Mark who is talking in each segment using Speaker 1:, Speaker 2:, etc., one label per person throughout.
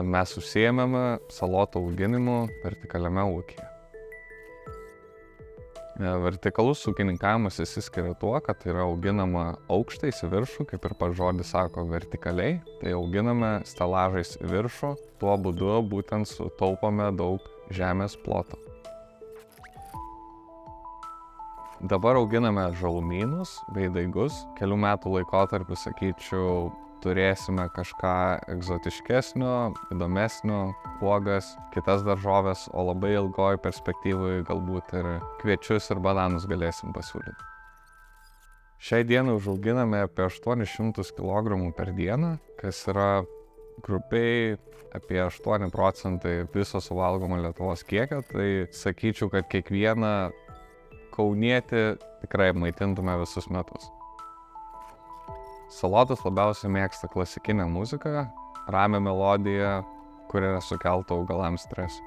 Speaker 1: Mes užsiėmėme salotų auginimu vertikaliame ūkyje. Vertikalus ūkininkavimas išsiskiria tuo, kad yra auginama aukštais į viršų, kaip ir pats žodis sako, vertikaliai. Tai auginame stelažais į viršų, tuo būdu būtent sutaupome daug žemės ploto. Dabar auginame žalumynus bei daigus. Kelių metų laikotarpiu, sakyčiau, turėsime kažką egzotiškesnio, įdomesnio, uogas, kitas daržoves, o labai ilgoj perspektyvai galbūt ir kviečius ir bananus galėsim pasiūlyti. Šiai dienai užauginame apie 800 kg per dieną, kas yra grubiai apie 8% viso suvalgomo Lietuvos kiekio, tai sakyčiau, kad kiekvieną kaunietį tikrai maitintume visus metus. Salotas labiausiai mėgsta klasikinę muziką, ramią melodiją, kuri nesukeltų augalams streso.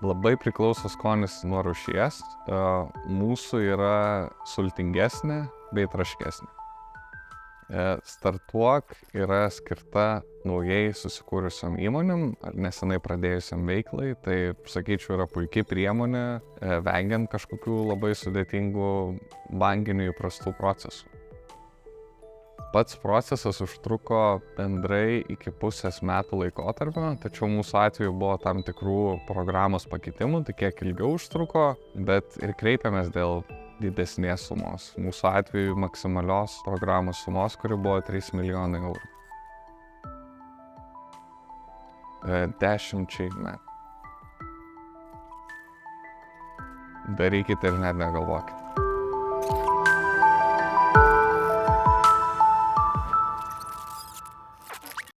Speaker 1: Labai priklauso skonis nuo rūšies, mūsų yra sultingesnė bei traškesnė. Startuok yra skirta naujai susikūrusiom įmonėm ar nesenai pradėjusiam veiklai, tai, sakyčiau, yra puikiai priemonė, vengiant kažkokių labai sudėtingų bankinių įprastų procesų. Pats procesas užtruko bendrai iki pusės metų laikotarpio, tačiau mūsų atveju buvo tam tikrų programos pakitimų, tai kiek ilgiau užtruko, bet ir kreipėmės dėl didesnės sumos. Mūsų atveju maksimalios programos sumos, kuri buvo 3 milijonai eurų. 10 metų. Darykite ir net negalvokite.